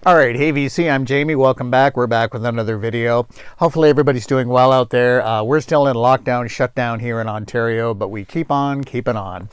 All right, hey VC, I'm Jamie. Welcome back. We're back with another video. Hopefully everybody's doing well out there. We're still in lockdown, shutdown here in Ontario, but we keep on keeping on.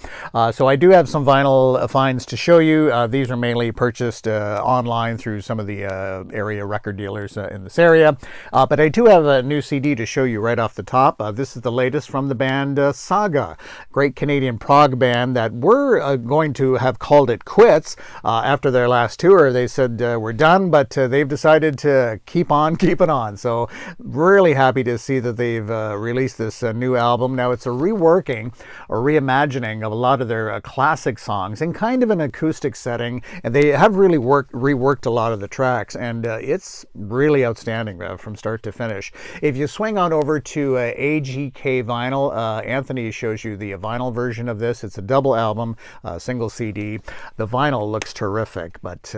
So I do have some vinyl finds to show you. These are mainly purchased online through some of the area record dealers in this area. But I do have a new CD to show you right off the top. This is the latest from the band Saga, great Canadian prog band that we're going to have called it quits after their last tour. They said we're done, but they've decided to keep on keeping on. So really happy to see that they've released this new album. Now it's a reworking or reimagining of a lot of their classic songs in kind of an acoustic setting, and they have really reworked a lot of the tracks, and it's really outstanding from start to finish. If you swing on over to AGK Vinyl, Anthony shows you the vinyl version of this. It's a double album, single CD. The vinyl looks terrific, but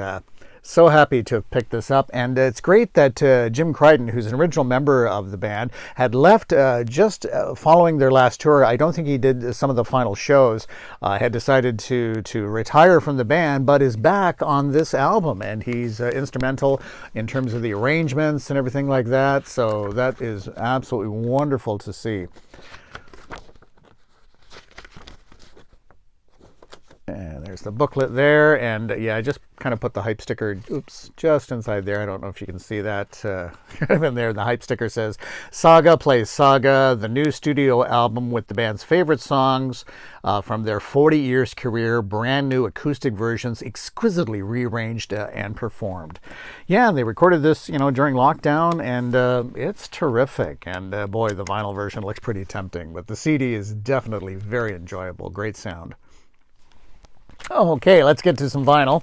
so happy to have picked this up, and it's great that Jim Crichton, who's an original member of the band, had left just following their last tour. I don't think he did some of the final shows, had decided to retire from the band, but is back on this album, and he's instrumental in terms of the arrangements and everything like that, so that is absolutely wonderful to see. And there's the booklet there, and yeah, I just kind of put the hype sticker, just inside there. I don't know if you can see that in there. The hype sticker says, Saga plays Saga, the new studio album with the band's favorite songs from their 40 years career, brand new acoustic versions, exquisitely rearranged and performed. Yeah, they recorded this, during lockdown, and it's terrific. And boy, the vinyl version looks pretty tempting, but the CD is definitely very enjoyable. Great sound. Okay, let's get to some vinyl.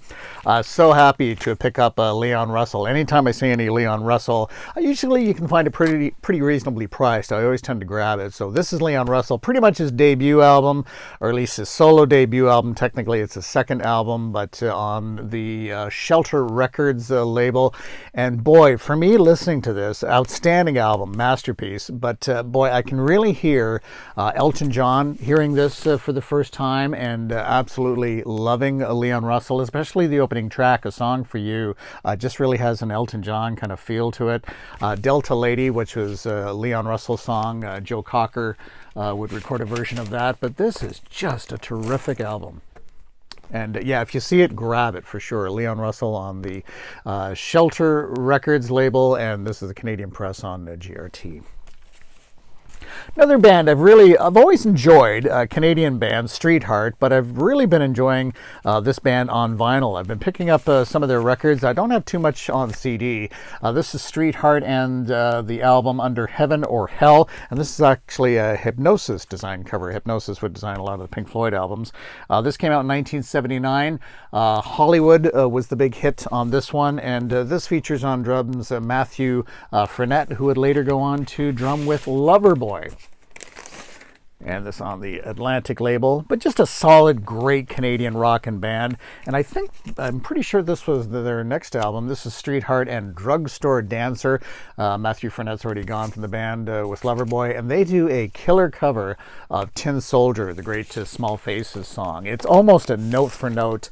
So happy to pick up Leon Russell. Anytime I see any Leon Russell, usually you can find it pretty reasonably priced. I always tend to grab it. So this is Leon Russell, pretty much his debut album, or at least his solo debut album. Technically, it's his second album, but on the Shelter Records label. And boy, for me, listening to this, outstanding album, masterpiece. But boy, I can really hear Elton John hearing this for the first time, and absolutely loving Leon Russell, especially the opening track, A Song for You, just really has an Elton John kind of feel to it. Delta Lady, which was a Leon Russell song, Joe Cocker would record a version of that, but this is just a terrific album. And yeah, if you see it, grab it for sure. Leon Russell on the Shelter Records label, and this is the Canadian Press on GRT. Another band I've always enjoyed, Canadian band, Street Heart, but I've really been enjoying this band on vinyl. I've been picking up some of their records. I don't have too much on CD. This is Street Heart and the album Under Heaven or Hell, and this is actually a Hypnosis design cover. Hypnosis would design a lot of the Pink Floyd albums. This came out in 1979. Hollywood was the big hit on this one, and this features on drums Matthew Frenette, who would later go on to drum with Loverboy. And this on the Atlantic label, but just a solid, great Canadian rockin' band. And I'm pretty sure this was their next album. This is Street Heart and Drugstore Dancer. Matthew Frenette's already gone from the band with Loverboy, and they do a killer cover of Tin Soldier, the great Small Faces song. It's almost a note for note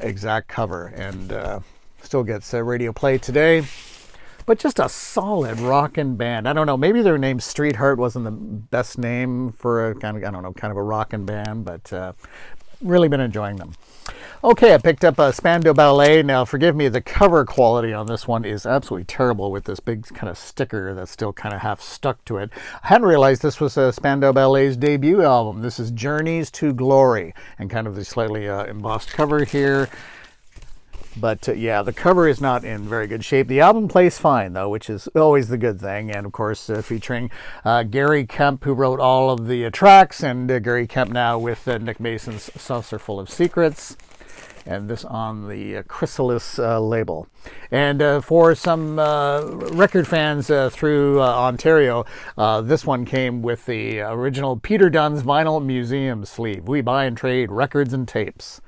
exact cover, and still gets radio play today. But just a solid rockin' band. I don't know, maybe their name Street Heart wasn't the best name for a kind of a rockin' band, but really been enjoying them. Okay, I picked up a Spandau Ballet. Now, forgive me, the cover quality on this one is absolutely terrible with this big kind of sticker that's still kind of half stuck to it. I hadn't realized this was Spandau Ballet's debut album. This is Journeys to Glory, and kind of the slightly embossed cover here. But yeah, the cover is not in very good shape. The album plays fine, though, which is always the good thing. And, of course, featuring Gary Kemp, who wrote all of the tracks, and Gary Kemp now with Nick Mason's Saucer Full of Secrets. And this on the Chrysalis label. And for some record fans through Ontario, this one came with the original Peter Dunn's Vinyl Museum sleeve. We buy and trade records and tapes.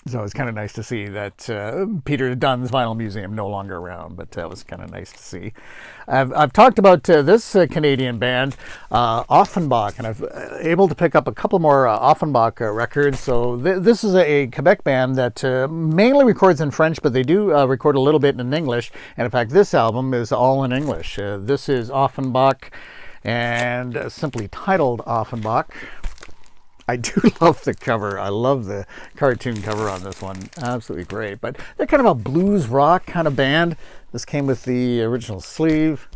So it's kind of nice to see that Peter Dunn's Vinyl Museum no longer around, but that was kind of nice to see. I've talked about this Canadian band, Offenbach, and I've able to pick up a couple more Offenbach records. So this is a Quebec band that mainly records in French, but they do record a little bit in English. And in fact, this album is all in English. This is Offenbach, and simply titled Offenbach. I do love the cover. I love the cartoon cover on this one. Absolutely great. But they're kind of a blues rock kind of band. This came with the original sleeve.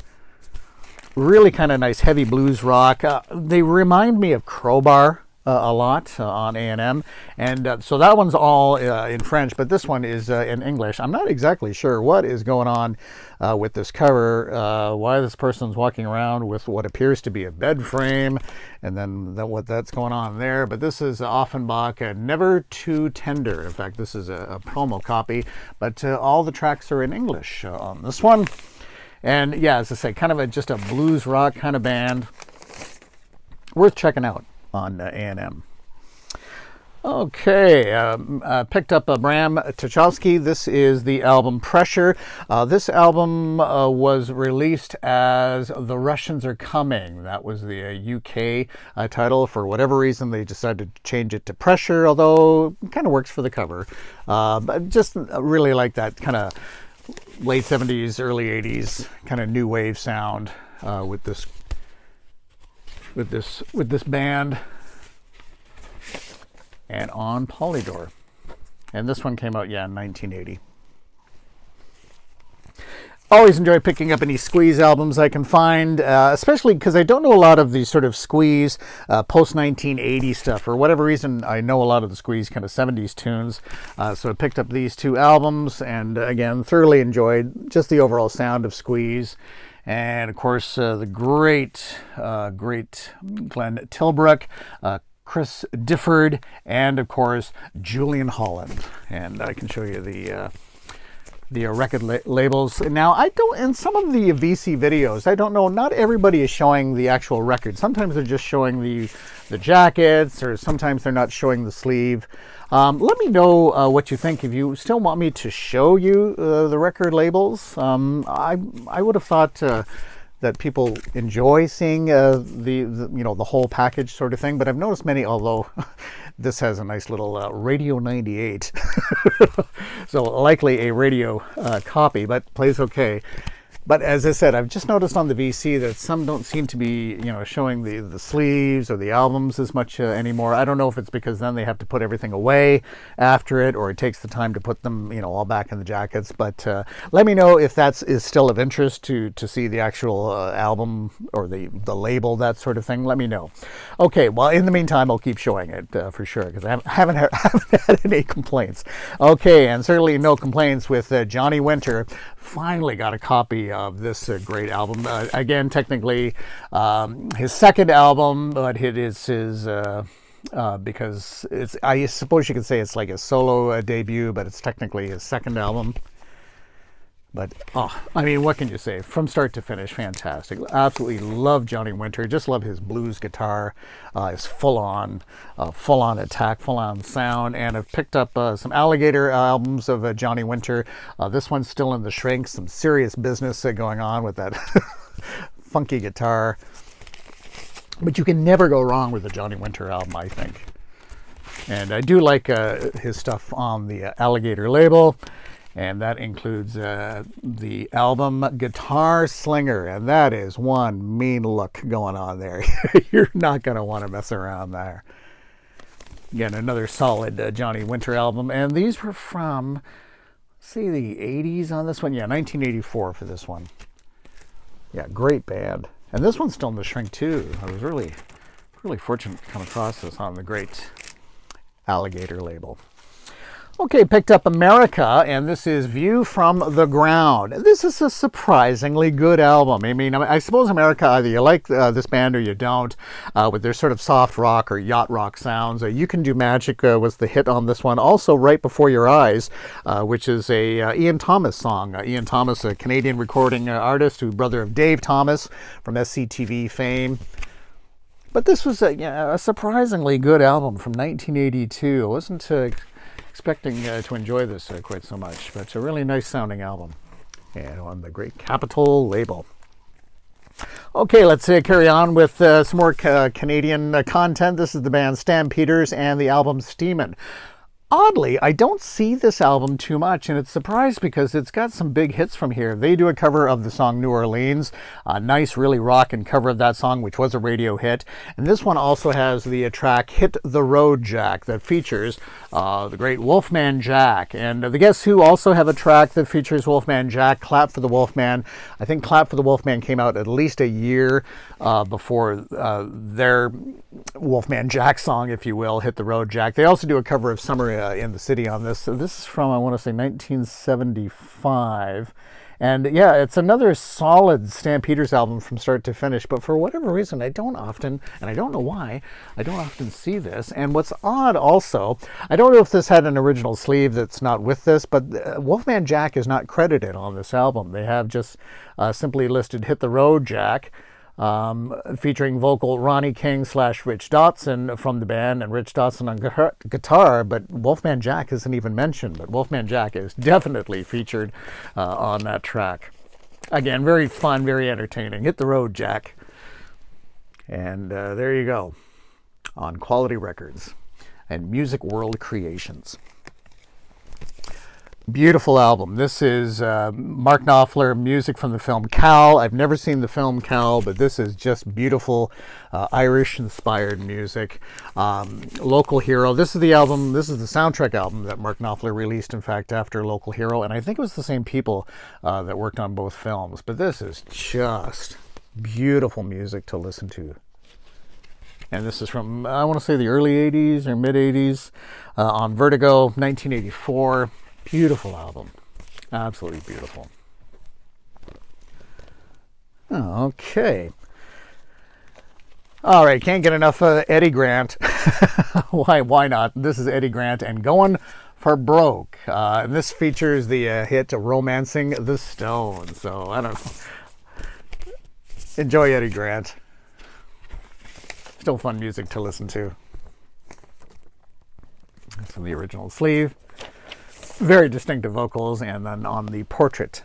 Really kind of nice heavy blues rock. They remind me of Crowbar a lot on A&M. And so that one's all in French, but this one is in English. I'm not exactly sure what is going on with this cover, why this person's walking around with what appears to be a bed frame, and then what that's going on there. But this is Offenbach, Never Too Tender. In fact, this is a promo copy, but all the tracks are in English on this one. And yeah, as I say, kind of just a blues rock kind of band. Worth checking out on A&M. Okay, picked up Bram Tchaikovsky. This is the album Pressure. This album was released as The Russians Are Coming. That was the UK title. For whatever reason, they decided to change it to Pressure, although it kind of works for the cover. But just really like that kind of late 70s, early 80s kind of new wave sound with this band, and on Polydor. And this one came out, in 1980. Always enjoy picking up any Squeeze albums I can find, especially because I don't know a lot of the sort of Squeeze post-1980 stuff. For whatever reason, I know a lot of the Squeeze kind of 70s tunes. So I picked up these two albums, and again, thoroughly enjoyed just the overall sound of Squeeze. And of course, the great Glenn Tilbrook, Chris Difford, and of course Julian Holland. And I can show you the record labels. Now, I don't, in some of the VC videos, I don't know, not everybody is showing the actual record. Sometimes they're just showing the jackets, or sometimes they're not showing the sleeve. Let me know what you think. If you still want me to show you the record labels, I would have thought that people enjoy seeing the whole package sort of thing. But I've noticed many, although this has a nice little Radio 98, so likely a radio copy, but plays okay. But as I said, I've just noticed on the VC that some don't seem to be, showing the sleeves or the albums as much anymore. I don't know if it's because then they have to put everything away after it, or it takes the time to put them, all back in the jackets. But let me know if that is still of interest to see the actual album or the label, that sort of thing. Let me know. Okay, well, in the meantime, I'll keep showing it for sure, because I haven't had any complaints. Okay, and certainly no complaints with Johnny Winter. Finally got a copy of this great album. Again, technically his second album, but it is his, because it's, I suppose you could say it's like a solo debut, but it's technically his second album. But, what can you say? From start to finish, fantastic. Absolutely love Johnny Winter. Just love his blues guitar, his full-on attack, full-on sound. And I've picked up some Alligator albums of Johnny Winter. This one's still in the shrink. Some serious business going on with that funky guitar. But you can never go wrong with the Johnny Winter album, I think. And I do like his stuff on the Alligator label. And that includes the album Guitar Slinger. And that is one mean look going on there. You're not going to want to mess around there. Again, another solid Johnny Winter album. And these were from, see, the 80s on this one? Yeah, 1984 for this one. Yeah, great band. And this one's still in the shrink, too. I was really fortunate to come across this on the great Alligator label. Okay, picked up America, and this is View from the Ground. This is a surprisingly good album. I suppose America, either you like this band or you don't, with their sort of soft rock or yacht rock sounds. You Can Do Magic was the hit on this one. Also, Right Before Your Eyes, which is a Ian Thomas song. Ian Thomas, a Canadian recording artist, who's brother of Dave Thomas from SCTV fame. But this was a surprisingly good album from 1982. I wasn't expecting to enjoy this quite so much, but it's a really nice sounding album, and on the great Capitol label. Okay, let's carry on with some more Canadian content. This is the band Stampeders and the album Steamin'. Oddly, I don't see this album too much, and it's surprised because it's got some big hits from here. They do a cover of the song New Orleans, a nice, really rockin' cover of that song, which was a radio hit. And this one also has the track Hit the Road Jack that features the great Wolfman Jack. And the Guess Who also have a track that features Wolfman Jack, Clap for the Wolfman. I think Clap for the Wolfman came out at least a year before their Wolfman Jack song, if you will, Hit the Road Jack. They also do a cover of Summer in the City on this. So this is from, I want to say, 1975. And yeah, it's another solid Stampeders album from start to finish. But for whatever reason, I don't often, and I don't know why, I don't often see this. And what's odd also, I don't know if this had an original sleeve that's not with this, but Wolfman Jack is not credited on this album. They have just simply listed Hit the Road Jack, featuring vocal Ronnie King / Rich Dotson from the band, and Rich Dotson on guitar, but Wolfman Jack isn't even mentioned. But Wolfman Jack is definitely featured on that track. Again, very fun, very entertaining. Hit the Road Jack. And there you go, on Quality Records and Music World Creations. Beautiful album. This is Mark Knopfler, music from the film Cal. I've never seen the film Cal, but this is just beautiful Irish-inspired music. Local Hero. This is the album, this is the soundtrack album that Mark Knopfler released, in fact, after Local Hero. And I think it was the same people that worked on both films. But this is just beautiful music to listen to. And this is from, I want to say, the early 80s or mid-80s on Vertigo, 1984. Beautiful album. Absolutely beautiful. Okay. All right, can't get enough Eddie Grant. Why not? This is Eddie Grant and Going for Broke. And this features the hit Romancing the Stone. So, I don't know. Enjoy Eddie Grant. Still fun music to listen to. That's from the original sleeve. Very distinctive vocals, and then on the Portrait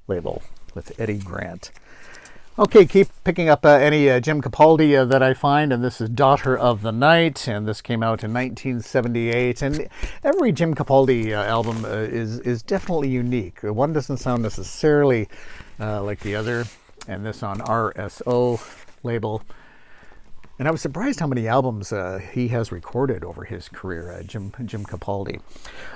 label with Eddie Grant. Okay, keep picking up any Jim Capaldi that I find, and this is Daughter of the Night, and this came out in 1978. And every Jim Capaldi album is definitely unique. One doesn't sound necessarily like the other, and this on RSO label. And I was surprised how many albums he has recorded over his career, Jim Capaldi.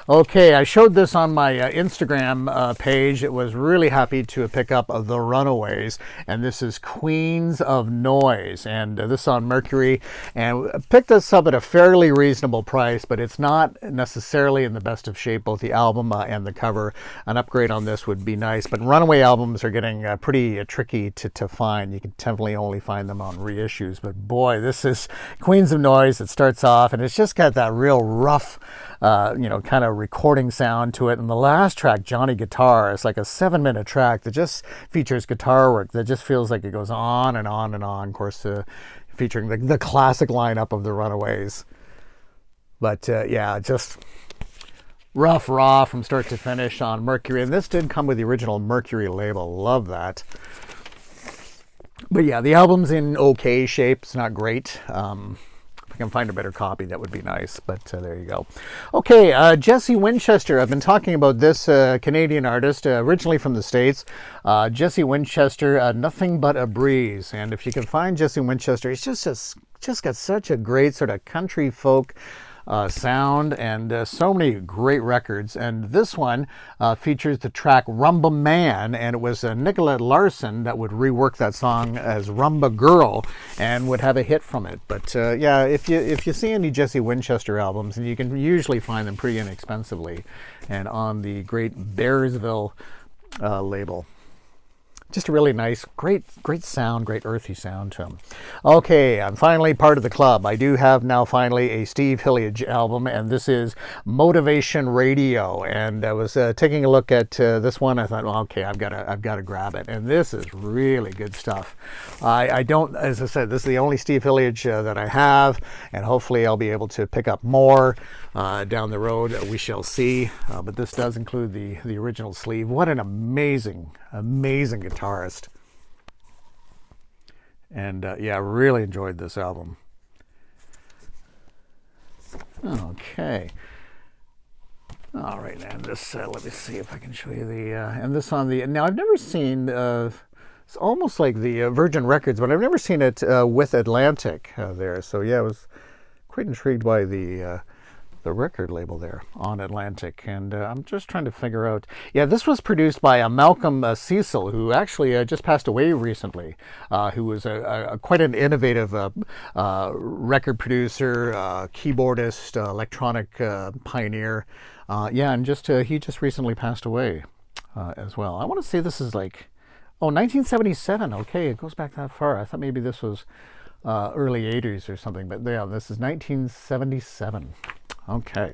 Okay, I showed this on my Instagram page. It was really happy to pick up The Runaways, and this is Queens of Noise, and this on Mercury. And picked this up at a fairly reasonable price, but it's not necessarily in the best of shape, both the album and the cover. An upgrade on this would be nice, but Runaway albums are getting pretty tricky to find. You can definitely only find them on reissues, but boy, this is Queens of Noise. It starts off, and it's just got that real rough, kind of recording sound to it. And the last track, Johnny Guitar, is like a 7-minute track that just features guitar work that just feels like it goes on and on and on. Of course, featuring the classic lineup of the Runaways. But yeah, just rough, raw from start to finish on Mercury. And this did come with the original Mercury label. Love that. But yeah, the album's in okay shape. It's not great. If I can find a better copy, that would be nice. But there you go. Okay, Jesse Winchester. I've been talking about this Canadian artist, originally from the States. Jesse Winchester, Nothing But a Breeze. And if you can find Jesse Winchester, he's just got such a great sort of country folk sound, and so many great records. And this one features the track Rumba Man, and it was Nicolette Larson that would rework that song as Rumba Girl and would have a hit from it. But yeah, if you see any Jesse Winchester albums, and you can usually find them pretty inexpensively, and on the great Bearsville label. Just a really nice, great sound, great earthy sound to him. Okay, I'm finally part of the club. I do have now finally a Steve Hilliage album, and this is Motivation Radio. And I was taking a look at this one. I thought, well, okay, I've got to grab it. And this is really good stuff. I don't, as I said, this is the only Steve Hilliage that I have, and hopefully I'll be able to pick up more down the road. We shall see. But this does include the original sleeve. What an amazing guitarist. And yeah, really enjoyed this album. Okay. All right, and this, let me see if I can show you the, and this on the, now I've never seen, it's almost like the Virgin Records, but I've never seen it with Atlantic there. So yeah, I was quite intrigued by the record label there on Atlantic, and I'm just trying to figure out. Yeah, this was produced by Malcolm Cecil, who actually just passed away recently. Who was quite an innovative record producer, keyboardist, electronic pioneer. Yeah, and he just recently passed away as well. I want to say this is like, 1977. Okay, it goes back that far. I thought maybe this was early 80s or something, but yeah, this is 1977. Okay.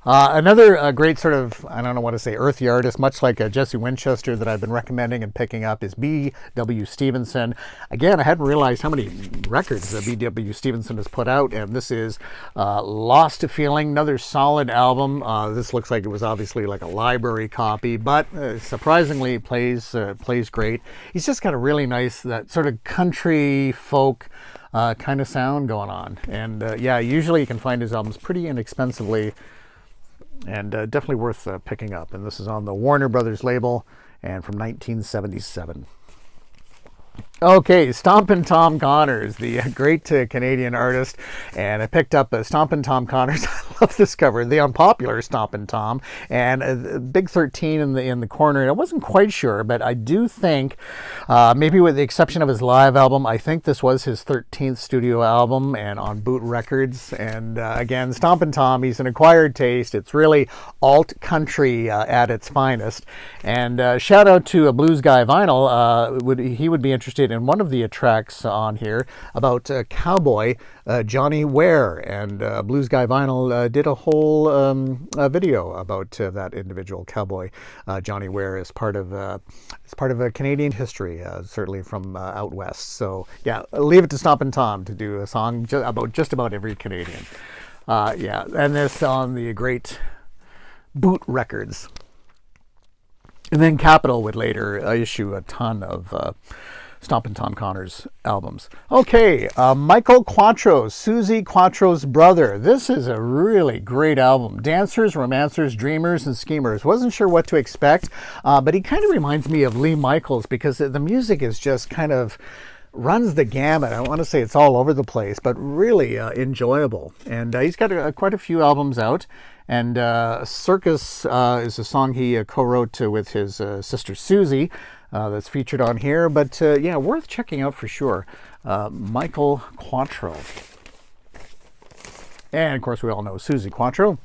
Another great sort of, I don't know what to say, earthy artist, much like Jesse Winchester that I've been recommending and picking up, is B.W. Stevenson. Again, I hadn't realized how many records B.W. Stevenson has put out, and this is Lost Feeling, another solid album. This looks like it was obviously like a library copy, but surprisingly plays great. He's just got a really nice, that sort of country folk kind of sound going on. And yeah, usually you can find his albums pretty inexpensively, and definitely worth picking up. And this is on the Warner Brothers label, and from 1977. Okay, Stompin' Tom Connors, the great Canadian artist, and I picked up Stompin' Tom Connors. I love this cover, the unpopular Stompin' Tom, and Big 13 in the corner. And I wasn't quite sure, but I do think, maybe with the exception of his live album, I think this was his 13th studio album, and on Boot Records. And again, Stompin' Tom, he's an acquired taste. It's really alt country at its finest. And shout out to a Blues Guy Vinyl. He would be interested in one of the tracks on here about cowboy Johnny Ware, and Blues Guy Vinyl did a whole video about that individual cowboy Johnny Ware as part of Canadian history, certainly from out west. So yeah, leave it to Stompin' Tom to do a song about just about every Canadian. Yeah, and this on the great Boot Records. And then Capitol would later issue a ton of Stompin' Tom Connors albums. Okay, Michael Quatro, Susie Quatro's brother. This is a really great album. Dancers, romancers, dreamers, and schemers. Wasn't sure what to expect, but he kind of reminds me of Lee Michaels, because the music is just kind of runs the gamut. I don't want to say it's all over the place, but really enjoyable. And he's got quite a few albums out. And Circus is a song he co-wrote with his sister Susie that's featured on here. But yeah, worth checking out for sure. Michael Quatro. And of course, we all know Susie Quatro,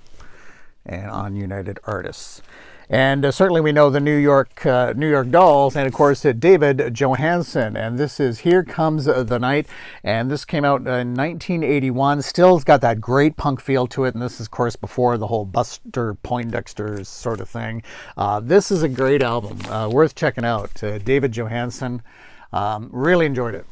and on United Artists. And certainly we know the New York Dolls, and of course David Johansen. And this is Here Comes the Night, and this came out in 1981. Still's got that great punk feel to it, and this is of course before the whole Buster Poindexter sort of thing. This is a great album, worth checking out. David Johansen, really enjoyed it.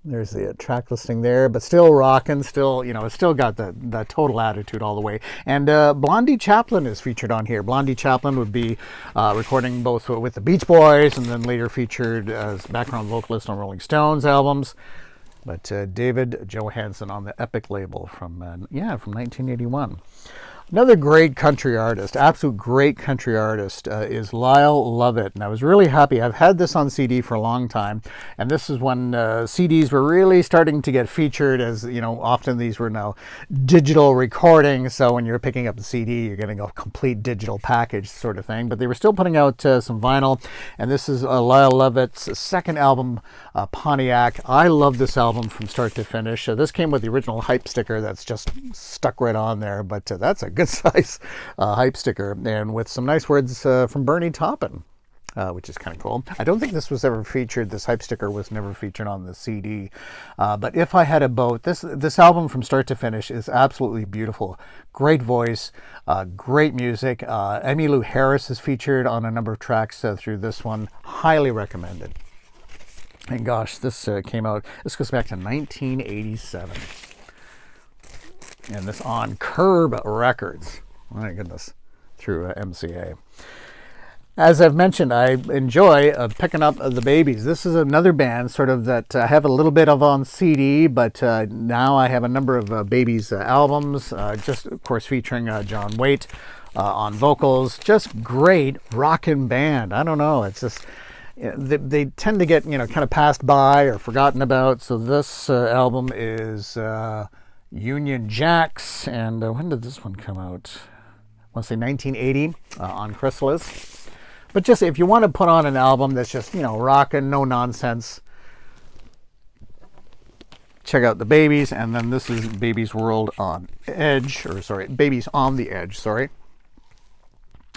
There's the track listing there, but still rocking, still, it's still got the total attitude all the way. And Blondie Chaplin is featured on here. Blondie Chaplin would be recording both with the Beach Boys, and then later featured as background vocalist on Rolling Stones albums. But David Johansen on the Epic label from 1981. Another great country artist, absolute great country artist, is Lyle Lovett. And I was really happy. I've had this on CD for a long time. And this is when CDs were really starting to get featured, as, often these were now digital recordings. So when you're picking up the CD, you're getting a complete digital package sort of thing. But they were still putting out some vinyl. And this is Lyle Lovett's second album, Pontiac. I love this album from start to finish. This came with the original hype sticker that's just stuck right on there. But that's a good size hype sticker, and with some nice words from Bernie Taupin. which is kind of cool. I don't think this was ever featured. This hype sticker was never featured on the CD. But If I Had a Boat, this album from start to finish is absolutely beautiful. Great voice, great music. Emmylou Harris is featured on a number of tracks through this one. Highly recommended. And gosh, this came out, this goes back to 1987. And this on Curb Records. My goodness, through MCA. As I've mentioned, I enjoy picking up the Babies. This is another band sort of that I have a little bit of on CD, but now I have a number of Babies albums, just of course featuring John Waite on vocals. Just great rockin' band. I don't know, it's just, they tend to get, kind of passed by or forgotten about. So this album is Union Jacks, and when did this one come out? I want to say 1980 on Chrysalis. But just if you want to put on an album that's just, rockin', no nonsense, check out the Babies. And then this is Babies World on Edge, Babies on the Edge,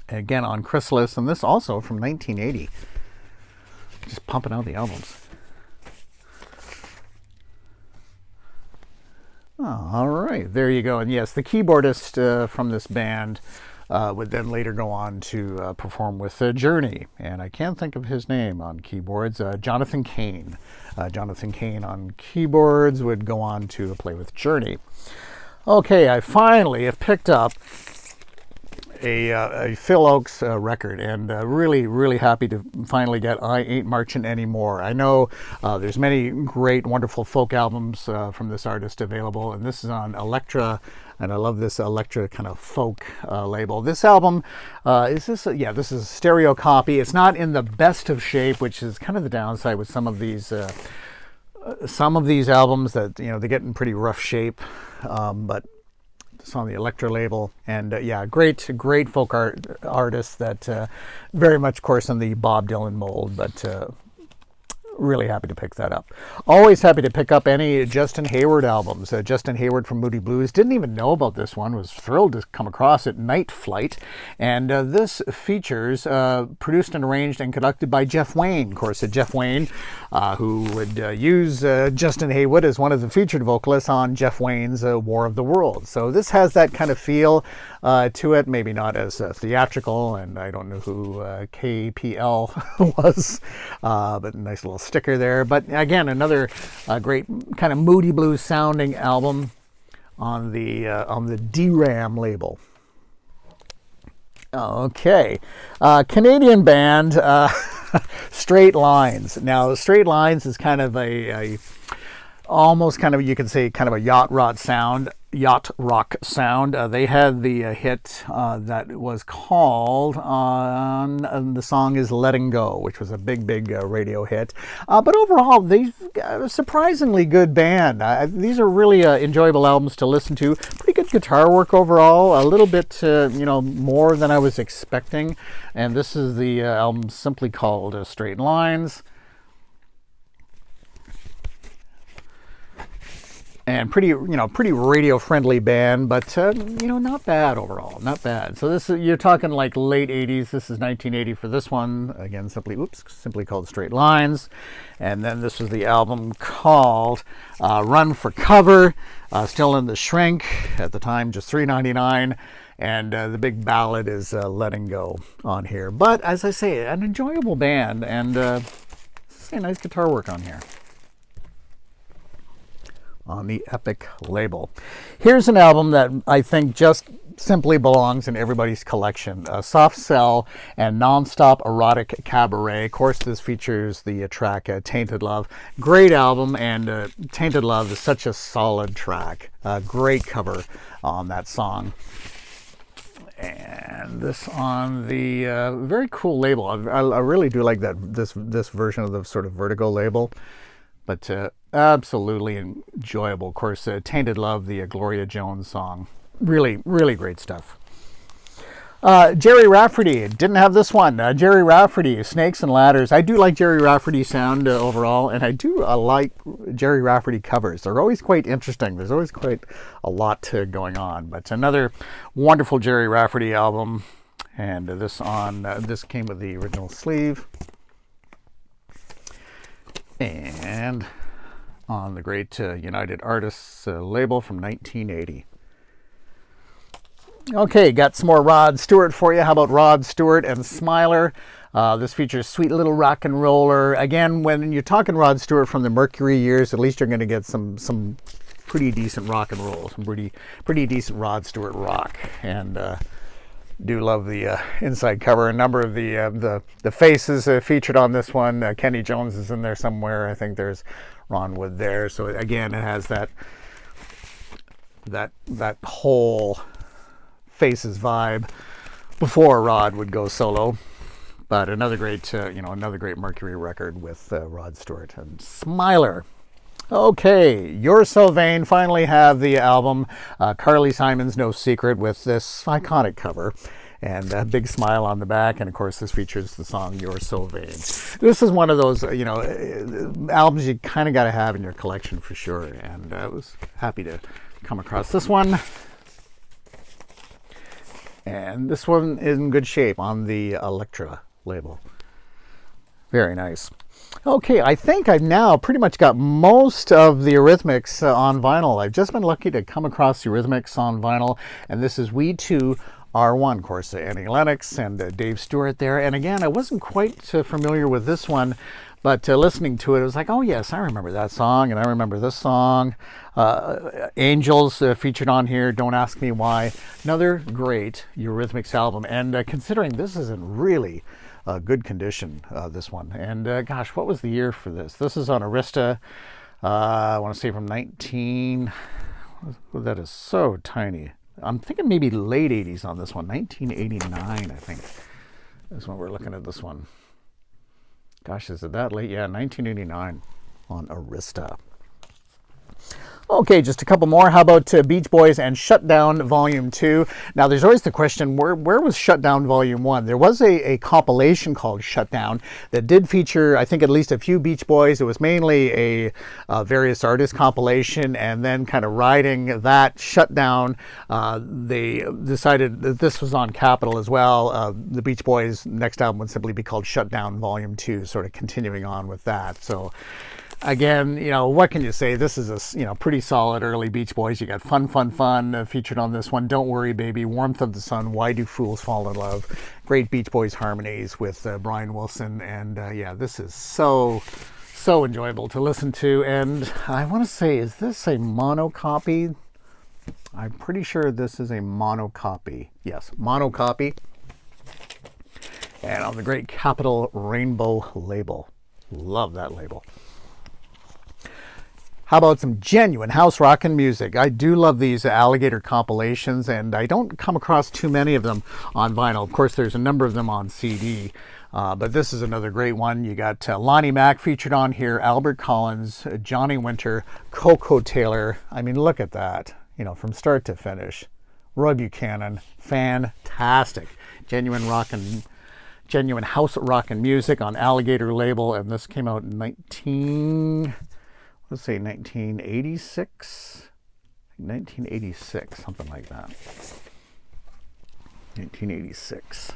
Again on Chrysalis, and this also from 1980. Just pumping out the albums. Oh, all right, there you go. And yes, the keyboardist from this band would then later go on to perform with Journey, and I can't think of his name on keyboards. Jonathan Cain. Jonathan Cain on keyboards would go on to play with Journey. Okay, I finally have picked up a Phil Ochs record, and really happy to finally get I Ain't Marching Anymore. I know there's many great, wonderful folk albums from this artist available, and this is on Elektra. And I love this Elektra kind of folk label. This album, this is a stereo copy. It's not in the best of shape, which is kind of the downside with some of these albums that, they get in pretty rough shape. But it's on the Elektra label. And great folk artist that very much, of course, in the Bob Dylan mold, but really happy to pick that up. Always happy to pick up any Justin Hayward albums. Justin Hayward from Moody Blues. Didn't even know about this one. Was thrilled to come across it. Night Flight. And this features produced and arranged and conducted by Jeff Wayne. Of course, Jeff Wayne, who would use Justin Hayward as one of the featured vocalists on Jeff Wayne's War of the Worlds. So this has that kind of feel to it. Maybe not as theatrical, and I don't know who KPL was, but a nice little sticker there. But again, another great kind of Moody Blues sounding album on the DRAM label. Okay, Canadian band Straight Lines. Now, Straight Lines is kind of almost kind of, you can say, kind of a yacht rock sound. They had the hit that was called the song is Letting Go, which was a big radio hit. But overall, they've got a surprisingly good band. These are really enjoyable albums to listen to. Pretty good guitar work overall. A little bit, more than I was expecting. And this is the album simply called Straight Lines. And pretty radio-friendly band, but, not bad overall, not bad. So this is, you're talking like late 80s. This is 1980 for this one. Again, simply called Straight Lines. And then this was the album called Run for Cover, still in the shrink. At the time, just $3.99. And the big ballad is Letting Go on here. But, as I say, an enjoyable band, and nice guitar work on here. On the Epic label. Here's an album that I think just simply belongs in everybody's collection. Soft Cell and Nonstop Erotic Cabaret. Of course, this features the track Tainted Love. Great album, and Tainted Love is such a solid track. Great cover on that song. And this on the very cool label. I really do like this version of the sort of Vertigo label. But absolutely enjoyable. Of course, Tainted Love, the Gloria Jones song. Really great stuff. Jerryrafferty, didn't have this one. Jerryrafferty, Snakes and Ladders. I do like Jerryrafferty sound overall, and I do like Jerryrafferty covers. They're always quite interesting. There's always quite a lot going on. But another wonderful Jerryrafferty album. And this came with the original sleeve. And on the great United Artists label from 1980. Okay, got some more Rod Stewart for you. How about Rod Stewart and Smiler? This features Sweet Little Rock and Roller. Again, when you're talking Rod Stewart from the Mercury years, at least you're going to get some pretty decent rock and roll, some pretty decent Rod Stewart rock. And do love the inside cover. A number of the faces featured on this one. Kenny Jones is in there somewhere. I think there's Ron Wood there. So again, it has that whole faces vibe before Rod would go solo. But another great Mercury record with Rod Stewart and Smiler. Okay, You're So Vain finally have the album. Carly Simon's No Secret with this iconic cover and a big smile on the back. And of course, this features the song You're So Vain. This is one of those, albums you kind of got to have in your collection for sure. And I was happy to come across this one. And this one is in good shape on the Elektra label. Very nice. Okay, I think I've now pretty much got most of the Eurythmics on vinyl. I've just been lucky to come across the Eurythmics on vinyl, and this is We 2 R1, of course, Annie Lennox and Dave Stewart there. And again, I wasn't quite familiar with this one, but listening to it, it was like, oh yes, I remember that song, and I remember this song. Angels featured on here, Don't Ask Me Why. Another great Eurythmics album, and considering this is in really good condition, this one. And gosh, what was the year for this? This is on Arista. I want to say from 19... That is so tiny. I'm thinking maybe late 80s on this one. 1989, I think, is when we're looking at this one. Gosh, is it that late? Yeah, 1989 on Arista. Okay, just a couple more. How about Beach Boys and Shutdown Volume 2? Now, there's always the question, where was Shutdown Volume 1? There was a compilation called Shutdown that did feature, I think, at least a few Beach Boys. It was mainly a various artist compilation, and then kind of riding that Shutdown, they decided that this was on Capitol as well. The Beach Boys' next album would simply be called Shutdown Volume 2, sort of continuing on with that. So again, what can you say? This is a pretty solid early Beach Boys. You got Fun, Fun, Fun featured on this one. Don't Worry, Baby, Warmth of the Sun, Why Do Fools Fall in Love? Great Beach Boys harmonies with Brian Wilson. And yeah, this is so enjoyable to listen to. And I want to say, is this a mono copy? I'm pretty sure this is a mono copy. Yes, mono copy. And on the great Capitol Rainbow label. Love that label. How about some genuine house rockin' music? I do love these Alligator compilations, and I don't come across too many of them on vinyl. Of course, there's a number of them on CD, but this is another great one. You got Lonnie Mack featured on here, Albert Collins, Johnny Winter, Coco Taylor. I mean, look at that, from start to finish. Roy Buchanan, fantastic. Genuine house rockin' music on Alligator label, and this came out in 1986? 1986, something like that. 1986.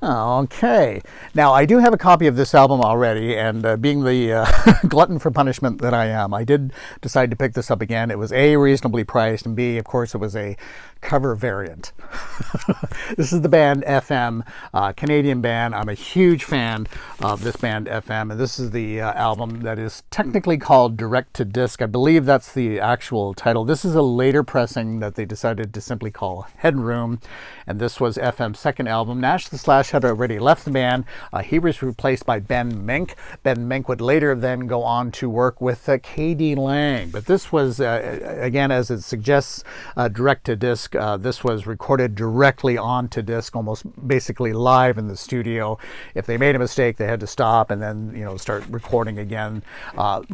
Okay. Now, I do have a copy of this album already, and being the glutton for punishment that I am, I did decide to pick this up again. It was A, reasonably priced, and B, of course, it was a cover variant. This is the band FM, Canadian band. I'm a huge fan of this band FM, and this is the album that is technically called Direct to Disc. I believe that's the actual title. This is a later pressing that they decided to simply call Headroom, and this was FM's second album. Nash the Slash had already left the band. He was replaced by Ben Mink. Ben Mink would later then go on to work with K.D. Lang, but this was, again, as it suggests, direct to disc. This was recorded directly onto disc, almost basically live in the studio. If they made a mistake, they had to stop and then start recording again.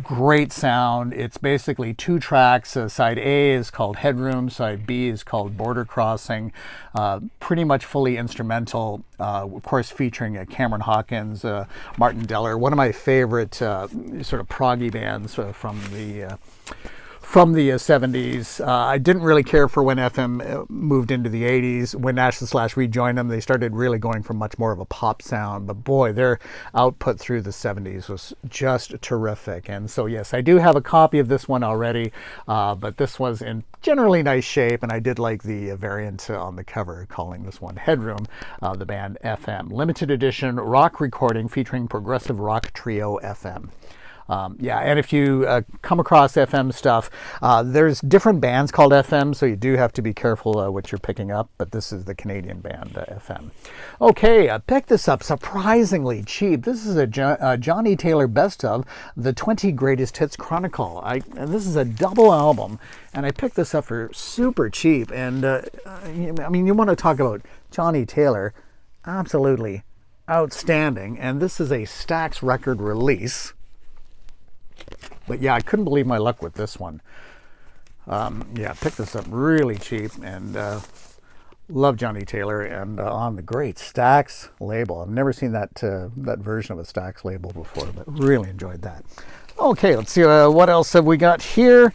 Great sound. It's basically two tracks. Side A is called Headroom. Side B is called Border Crossing. Pretty much fully instrumental. Of course, featuring Cameron Hawkins, Martin Deller, one of my favorite sort of proggy bands from from the 70s. I didn't really care for when FM moved into the 80s. When Nash & rejoined them, they started really going for much more of a pop sound. But boy, their output through the 70s was just terrific. And so yes, I do have a copy of this one already, but this was in generally nice shape, and I did like the variant on the cover, calling this one Headroom, the band FM. Limited edition rock recording featuring progressive rock trio FM. Yeah, and if you come across FM stuff, there's different bands called FM, so you do have to be careful what you're picking up, but this is the Canadian band FM. Okay, I picked this up surprisingly cheap. This is a Johnny Taylor Best of the 20 Greatest Hits Chronicle. And this is a double album, and I picked this up for super cheap. And I mean, you want to talk about Johnny Taylor, absolutely outstanding. And this is a Stax record release. But yeah, I couldn't believe my luck with this one. Yeah, picked this up really cheap, and love Johnny Taylor, and on the great Stax label. I've never seen that version of a Stax label before, but really enjoyed that. Okay, let's see what else have we got here.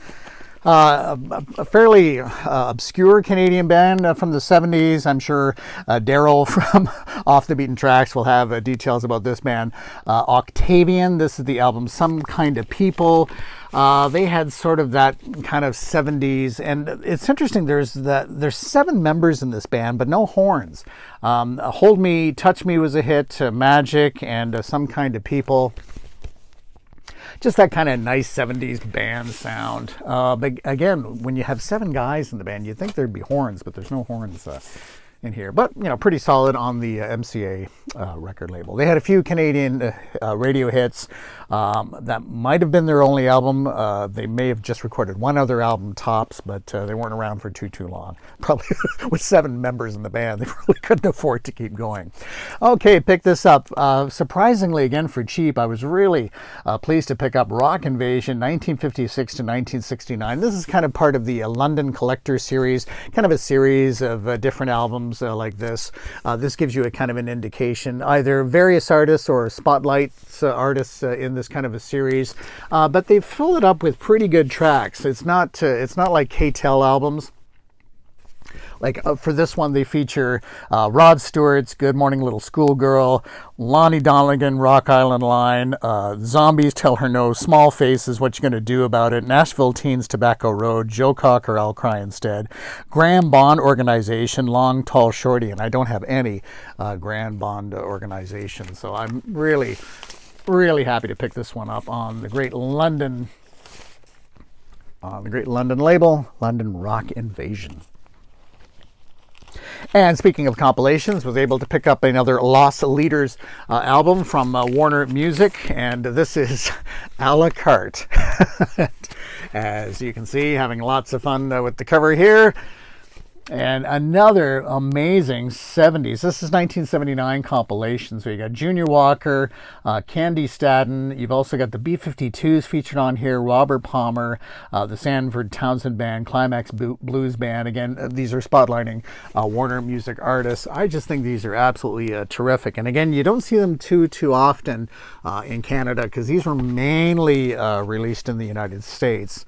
A fairly obscure Canadian band from the 70s. I'm sure Daryl from Off the Beaten Tracks will have details about this band. Octavian, this is the album Some Kind of People. They had sort of that kind of 70s, and it's interesting, there's 7 members in this band, but no horns. Hold Me, Touch Me was a hit, Magic, and Some Kind of People. Just that kind of nice 70s band sound. But again, when you have 7 guys in the band, you'd think there'd be horns, but there's no horns in here. But, you know, pretty solid on the MCA record label. They had a few Canadian radio hits. That might have been their only album. They may have just recorded one other album tops, but they weren't around for too long. Probably with 7 members in the band, they really couldn't afford to keep going. Okay, pick this up. Surprisingly, again, for cheap, I was really pleased to pick up Rock Invasion, 1956 to 1969. This is kind of part of the London Collector series, kind of a series of different albums like this. This gives you a kind of an indication, either various artists or spotlights artists in this kind of a series, but they've filled it up with pretty good tracks. It's not like K-Tel albums. Like for this one, they feature Rod Stewart's Good Morning Little Schoolgirl, Lonnie Donegan, Rock Island Line, Zombies Tell Her No, Small Faces, What You Gonna Do About It, Nashville Teens, Tobacco Road, Joe Cocker, I'll Cry Instead, Graham Bond Organization, Long, Tall, Shorty, and I don't have any Graham Bond Organization, so I'm really happy to pick this one up on the great London label, London Rock Invasion. And speaking of compilations, was able to pick up another Lost Leaders album from Warner Music, and this is a la carte. As you can see, having lots of fun with the cover here. And another amazing 70s. This is 1979 compilation. So you got Junior Walker, Candy Staden. You've also got the B-52s featured on here, Robert Palmer, the Sanford Townsend Band, Climax Blues Band. Again, these are spotlighting Warner Music artists. I just think these are absolutely terrific. And again, you don't see them too often in Canada, because these were mainly released in the United States.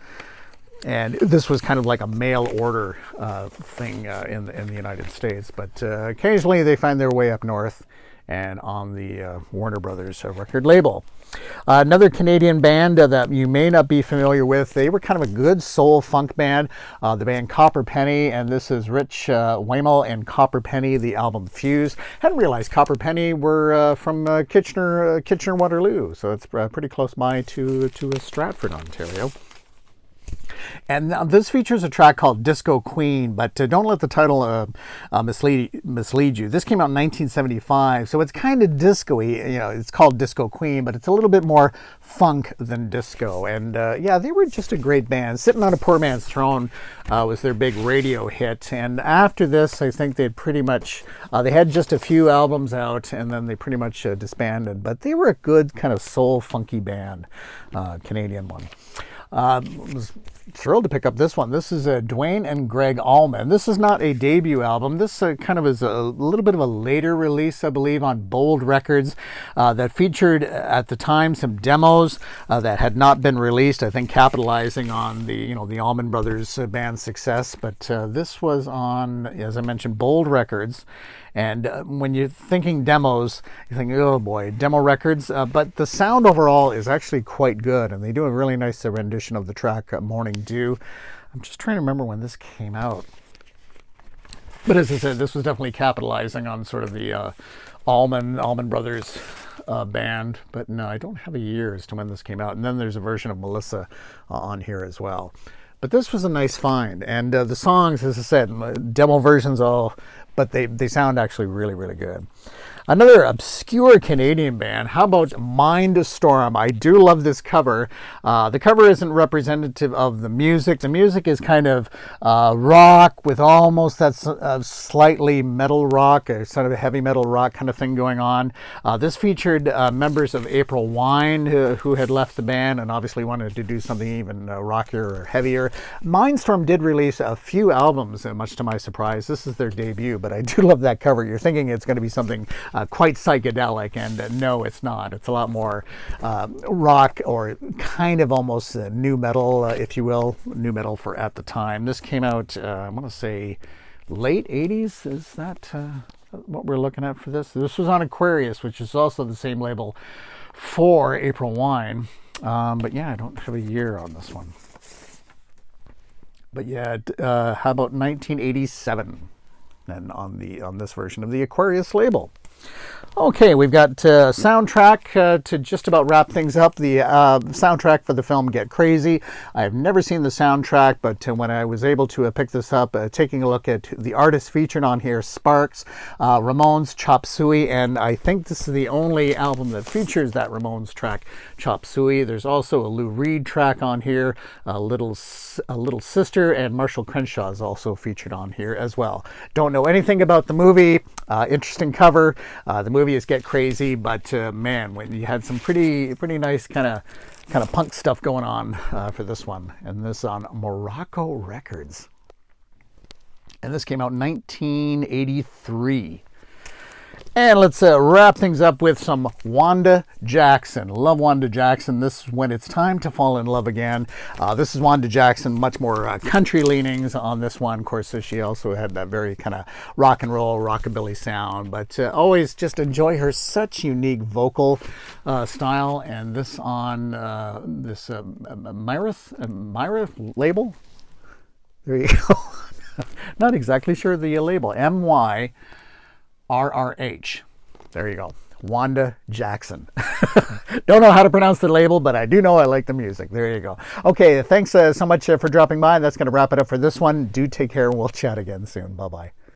And this was kind of like a mail order thing in the United States. But occasionally they find their way up north and on the Warner Brothers record label. Another Canadian band that you may not be familiar with. They were kind of a good soul funk band, the band Copper Penny, and this is Rich Wamel and Copper Penny, the album Fuse. Hadn't realized Copper Penny were from Kitchener, Waterloo, so it's pretty close by to Stratford, Ontario. And this features a track called Disco Queen, but don't let the title mislead you. This came out in 1975, so it's kind of disco-y. You know, it's called Disco Queen, but it's a little bit more funk than disco. And yeah, they were just a great band. Sitting on a Poor Man's Throne was their big radio hit. And after this, I think they'd pretty much, they had just a few albums out, and then they pretty much disbanded. But they were a good kind of soul funky band, Canadian one. Was thrilled to pick up this one. This is Duane and Greg Allman. This is not a debut album. This kind of is a little bit of a later release, I believe, on Bold Records that featured at the time some demos that had not been released. I think capitalizing on the the Allman Brothers band success. But this was on, as I mentioned, Bold Records. And when you're thinking demos, you think, oh boy, demo records. But the sound overall is actually quite good. And they do a really nice rendition of the track Morning Dew. I'm just trying to remember when this came out. But as I said, this was definitely capitalizing on sort of the Allman Brothers band. But no, I don't have a year as to when this came out. And then there's a version of Melissa on here as well. But this was a nice find. And the songs, as I said, demo versions but they sound actually really, really good. Another obscure Canadian band. How about Mindstorm? I do love this cover. The cover isn't representative of the music. The music is kind of rock with almost that slightly metal rock, or sort of a heavy metal rock kind of thing going on. This featured members of April Wine who had left the band and obviously wanted to do something even rockier or heavier. Mindstorm did release a few albums, much to my surprise. This is their debut, but I do love that cover. You're thinking it's going to be something quite psychedelic, and no, it's not. It's a lot more rock, or kind of almost new metal, if you will, new metal for at the time. This came out, I want to say, late 80s. Is that what we're looking at for this? This was on Aquarius, which is also the same label for April Wine. But yeah, I don't have a year on this one. But yeah, how about 1987? And on this version of the Aquarius label. Okay, we've got soundtrack to just about wrap things up. The soundtrack for the film Get Crazy. I have never seen the soundtrack, but when I was able to pick this up, taking a look at the artists featured on here, Sparks, Ramones, Chop Suey, and I think this is the only album that features that Ramones track, Chop Suey. There's also a Lou Reed track on here, a Little Sister, and Marshall Crenshaw is also featured on here as well. Don't know anything about the movie. Interesting cover. The movie is Get Crazy, but man, when you had some pretty nice kind of punk stuff going on for this one, and this on Morocco Records, and this came out in 1983. And let's wrap things up with some Wanda Jackson. Love Wanda Jackson. This is When It's Time to Fall in Love Again. This is Wanda Jackson, much more country leanings on this one. Of course, she also had that very kind of rock and roll, rockabilly sound. But always just enjoy her such unique vocal style. And this on this Myra label. There you go. Not exactly sure the label. MYRRH. There you go. Wanda Jackson. Don't know how to pronounce the label, but I do know I like the music. There you go. Okay, thanks so much for dropping by. That's going to wrap it up for this one. Do take care, and we'll chat again soon. Bye-bye.